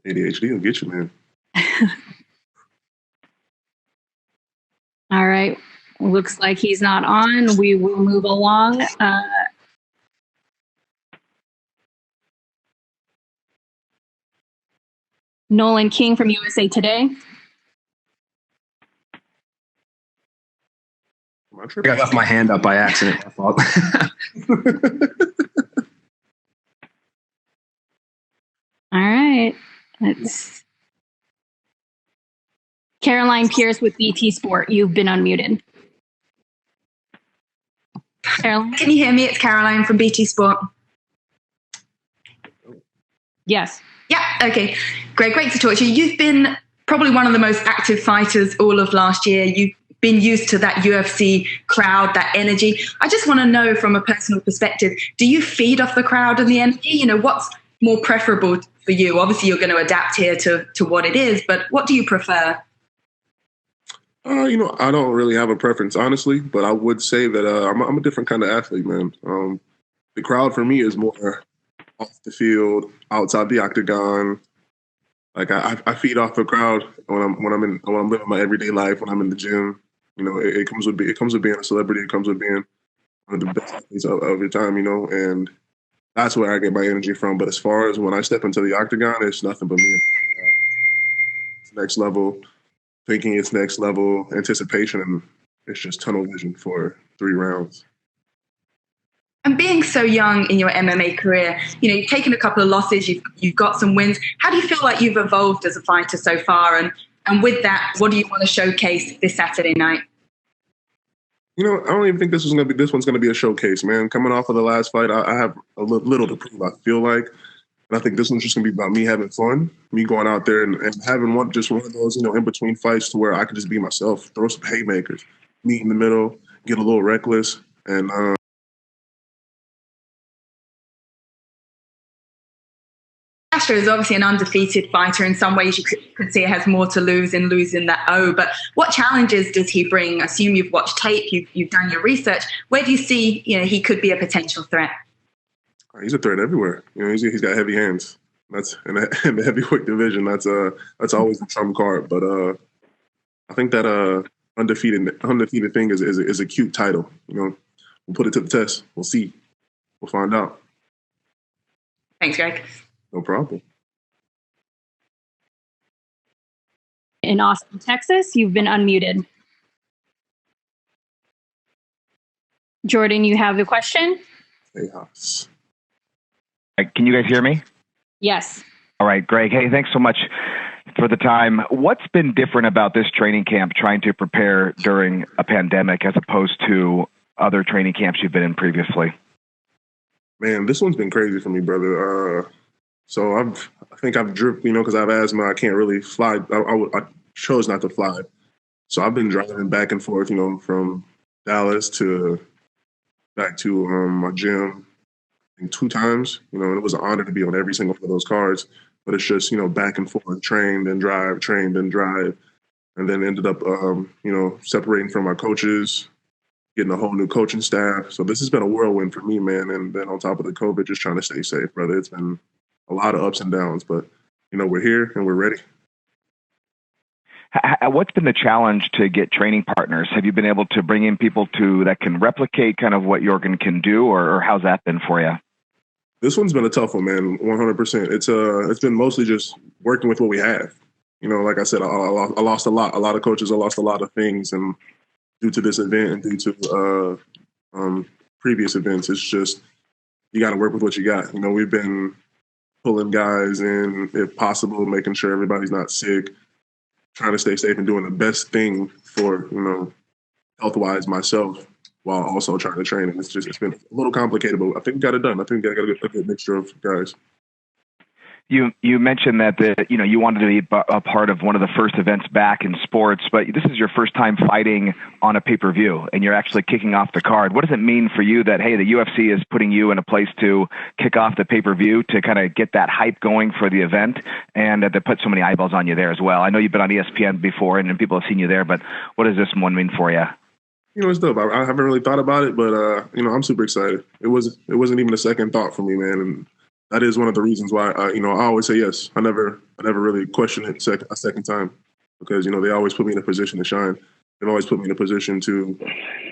ADHD will get you, man. All right. Looks like he's not on. We will move along. Nolan King from USA Today. I left my hand up by accident. My fault. All right. It's Caroline Pierce with BT Sport. You've been unmuted. Caroline? Can you hear me? It's Caroline from BT Sport. Yes. Yeah, okay. Great to talk to you. You've been probably one of the most active fighters all of last year. You've been used to that UFC crowd, that energy. I just want to know from a personal perspective, do you feed off the crowd and the energy? You know, what's more preferable for you? Obviously, you're going to adapt here to what it is, but what do you prefer? You know, I don't really have a preference, honestly, but I would say that I'm a different kind of athlete, man. The crowd for me is more off the field, outside the octagon. Like I feed off the crowd when I'm living my everyday life, when I'm in the gym. You know, it comes with being a celebrity. It comes with being one of the best athletes of your time. You know, and that's where I get my energy from. But as far as when I step into the octagon, it's nothing but me. It's next level thinking, it's next level anticipation, and it's just tunnel vision for 3 rounds. And being so young in your MMA career, you know, you've taken a couple of losses, you've got some wins. How do you feel like you've evolved as a fighter so far? And with that, what do you want to showcase this Saturday night? You know, I don't even think this one's gonna be a showcase, man. Coming off of the last fight, I have a little to prove, I feel like. And I think this one's just gonna be about me having fun, me going out there and having one of those, you know, in between fights to where I can just be myself, throw some haymakers, meet in the middle, get a little reckless, and Castro is obviously an undefeated fighter. In some ways, you could see it has more to lose in losing that O. But what challenges does he bring? I assume you've watched tape, you've done your research. Where do you see, you know, he could be a potential threat? He's a threat everywhere. You know, he's got heavy hands. That's in the heavyweight division. That's always the trump card. But I think that undefeated thing is a cute title. You know, we'll put it to the test. We'll see. We'll find out. Thanks, Greg. No problem. In Austin, Texas, you've been unmuted. Jordan, you have the question? Chaos. Can you guys hear me? Yes. All right, Greg. Hey, thanks so much for the time. What's been different about this training camp trying to prepare during a pandemic as opposed to other training camps you've been in previously? Man, this one's been crazy for me, brother. So I think I've dripped, you know, because I have asthma. I can't really fly. I chose not to fly. So I've been driving back and forth, you know, from Dallas back to my gym, I think 2 times, you know, and it was an honor to be on every single one of those cars. But it's just, you know, back and forth, train, then drive, and then ended up, you know, separating from my coaches, getting a whole new coaching staff. So this has been a whirlwind for me, man. And then on top of the COVID, just trying to stay safe, brother. It's been a lot of ups and downs, but, you know, we're here and we're ready. What's been the challenge to get training partners? Have you been able to bring in people that can replicate kind of what Jorgen can do, or how's that been for you? This one's been a tough one, man. 100%. It's been mostly just working with what we have. You know, like I said, I lost a lot. A lot of coaches. I lost a lot of things, and due to this event and due to previous events, it's just you got to work with what you got. You know, we've been pulling guys in, if possible, making sure everybody's not sick, trying to stay safe and doing the best thing for, you know, health-wise myself, while also trying to train. And it's been a little complicated, but I think we got it done. I think we got a good mixture of guys. You mentioned that you wanted to be a part of one of the first events back in sports, but this is your first time fighting on a pay-per-view, and you're actually kicking off the card. What does it mean for you that, hey, the UFC is putting you in a place to kick off the pay-per-view to kind of get that hype going for the event, and that they put so many eyeballs on you there as well? I know you've been on ESPN before, and people have seen you there, but what does this one mean for you? You know, it's dope. I haven't really thought about it, but you know, I'm super excited. It wasn't even a second thought for me, man. And that is one of the reasons why I always say yes. I never really question it a second time because they always put me in a position to shine. They've always put me in a position to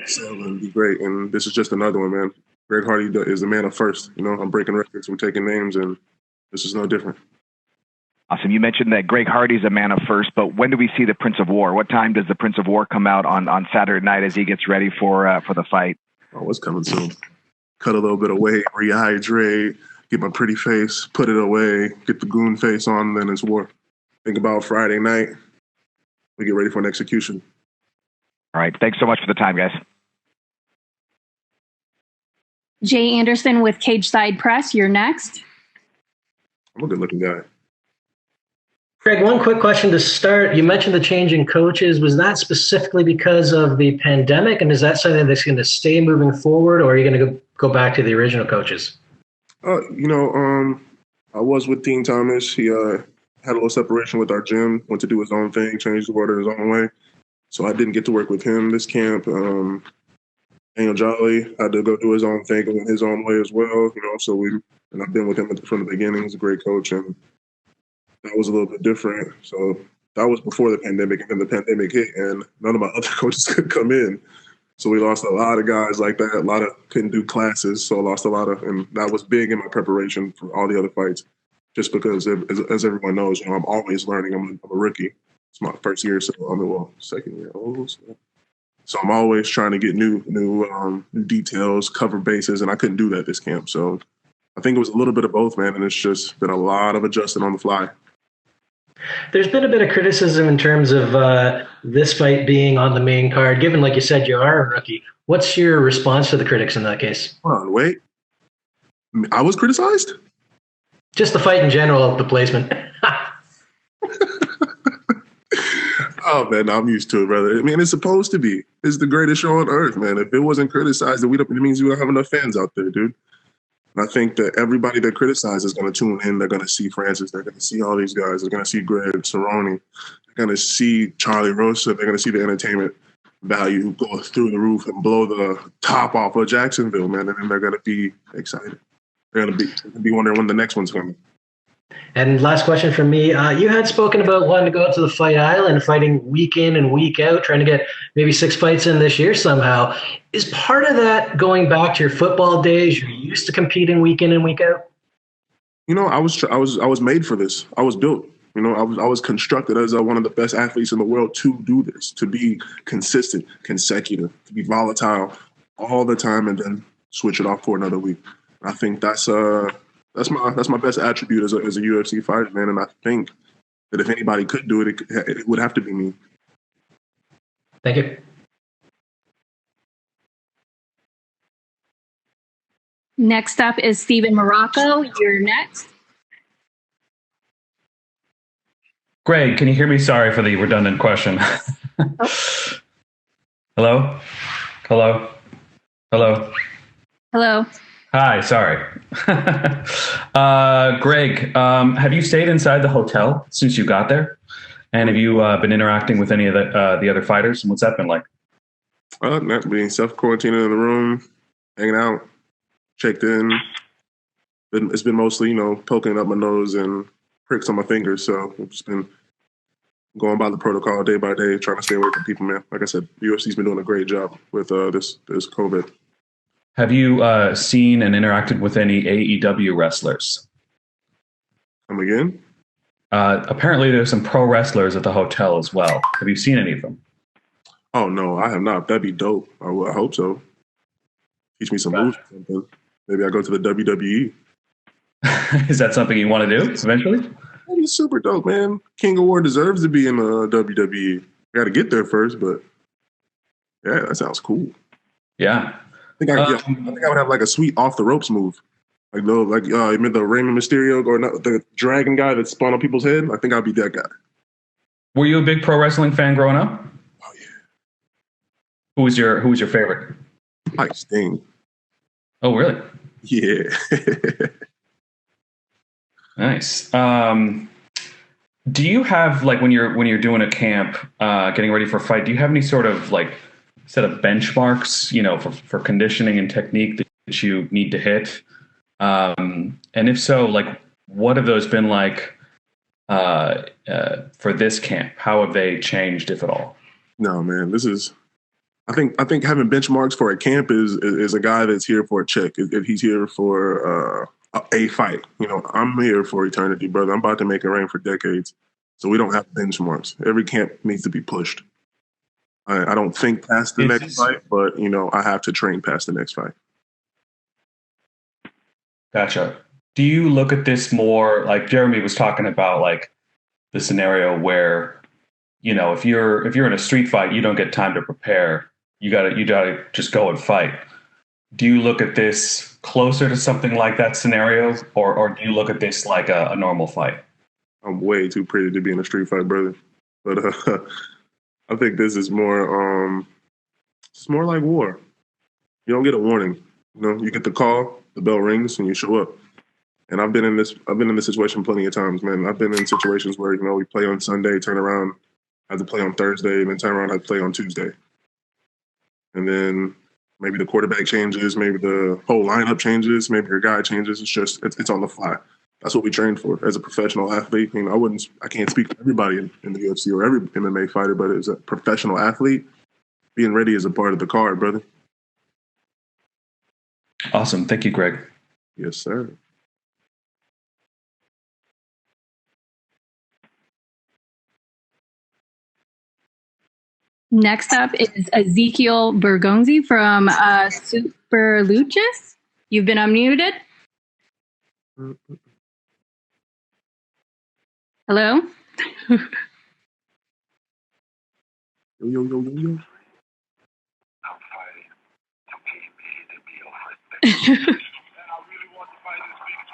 excel and be great. And this is just another one, man. Greg Hardy is the man of first. I'm breaking records, we're taking names, and this is no different. Awesome. You mentioned that Greg Hardy's a man of first, but when do we see the Prince of War? What time does the Prince of War come out on Saturday night as he gets ready for the fight? Oh, it's coming soon. Cut a little bit of weight, rehydrate, get my pretty face, put it away, get the goon face on, then it's war. Think about Friday night. We get ready for an execution. All right. Thanks so much for the time, guys. Jay Anderson with Cage Side Press, you're next. I'm a good-looking guy. Greg, one quick question to start. You mentioned the change in coaches. Was that specifically because of the pandemic, and is that something that's going to stay moving forward, or are you going to go back to the original coaches? I was with Dean Thomas. He had a little separation with our gym, went to do his own thing, changed the order his own way. So I didn't get to work with him this camp. Daniel Jolly had to go do his own thing in his own way as well. And I've been with him from the beginning. He's a great coach, and that was a little bit different. So that was before the pandemic, and then the pandemic hit, and none of my other coaches could come in. So we lost a lot of guys like that. A lot of couldn't do classes, so I lost a lot of, and that was big in my preparation for all the other fights. Just because, as everyone knows, I'm always learning. I'm a rookie. It's my first year, so second year old. So I'm always trying to get new details, cover bases, and I couldn't do that this camp. So I think it was a little bit of both, man, and it's just been a lot of adjusting on the fly. There's been a bit of criticism in terms of this fight being on the main card, given, like you said, you are a rookie. What's your response to the critics in that case? Hold on, wait. I was criticized? Just the fight in general, the placement. Oh, man, I'm used to it, brother. I mean, it's supposed to be. It's the greatest show on earth, man. If it wasn't criticized, then it means we don't have enough fans out there, dude. And I think that everybody that criticizes is going to tune in. They're going to see Francis. They're going to see all these guys. They're going to see Greg Cerrone. They're going to see Charlie Rosa. They're going to see the entertainment value go through the roof and blow the top off of Jacksonville, man. And then they're going to be excited. They're going to be wondering when the next one's coming. And last question from me. You had spoken about wanting to go out to the Fight Island, fighting week in and week out, trying to get maybe 6 fights in this year somehow. Is part of that going back to your football days? You're used to competing week in and week out? I was made for this. I was built. I was constructed as one of the best athletes in the world to do this, to be consistent, consecutive, to be volatile all the time, and then switch it off for another week. I think that's my best attribute as a UFC fighter, man. And I think that if anybody could do it, it would have to be me. Thank you. Next up is Stephen Morocco. You're next. Greg, can you hear me? Sorry for the redundant question. Hello? Hello? Hello? Hello. Hi, sorry. Greg, have you stayed inside the hotel since you got there? And have you been interacting with any of the other fighters? And what's that been like? Not being self-quarantining in the room, hanging out, checked in. It's been mostly, poking up my nose and pricks on my fingers. So I've just been going by the protocol day by day, trying to stay away from people, man. Like I said, the UFC's been doing a great job with this COVID. Have you seen and interacted with any AEW wrestlers? Come again? Apparently there's some pro wrestlers at the hotel as well. Have you seen any of them? Oh, no, I have not. That'd be dope. I hope so. Teach me some moves or something. Maybe I go to the WWE. Is that something you want to do eventually? That'd be super dope, man. King of War deserves to be in the WWE. Got to get there first, but yeah, that sounds cool. Yeah. I think I would have like a sweet off the ropes move, you remember the Raymond Mysterio or not, the dragon guy that spawned on people's head. I think I'd be that guy. Were you a big pro wrestling fan growing up? Oh yeah. Who was your favorite? Like Sting. Oh really? Yeah. Nice. Do you have, like, when you're doing a camp, getting ready for a fight, do you have any sort of like set of benchmarks, for conditioning and technique that you need to hit And if so, like, what have those been like for this camp? How have they changed, if at all? No, man, this is. I think having benchmarks for a camp is a guy that's here for a check. If he's here for a fight, I'm here for eternity, brother. I'm about to make it rain for decades. So we don't have benchmarks. Every camp needs to be pushed. I don't think past the next fight, but I have to train past the next fight. Gotcha. Do you look at this more like Jeremy was talking about, like the scenario where, if you're in a street fight, you don't get time to prepare. You gotta just go and fight. Do you look at this closer to something like that scenario, or do you look at this like a normal fight? I'm way too pretty to be in a street fight, brother. But I think this is more. It's more like war. You don't get a warning. You get the call, the bell rings, and you show up. And I've been in this situation plenty of times, man. I've been in situations where we play on Sunday, turn around, have to play on Thursday, and then turn around, have to play on Tuesday. And then maybe the quarterback changes, maybe the whole lineup changes, maybe your guy changes. It's on the fly. That's what we train for as a professional athlete. I can't speak for everybody in the UFC or every MMA fighter, but as a professional athlete, being ready is a part of the card, brother. Awesome. Thank you, Greg. Yes, sir. Next up is Ezekiel Bergonzi from Super Luchas. You've been unmuted. Hello? Yo.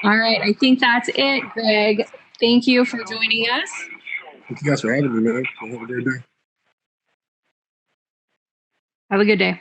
All right, I think that's it, Greg. Thank you for joining us. Thank you guys for having me, man. Have a great day. Have a good day.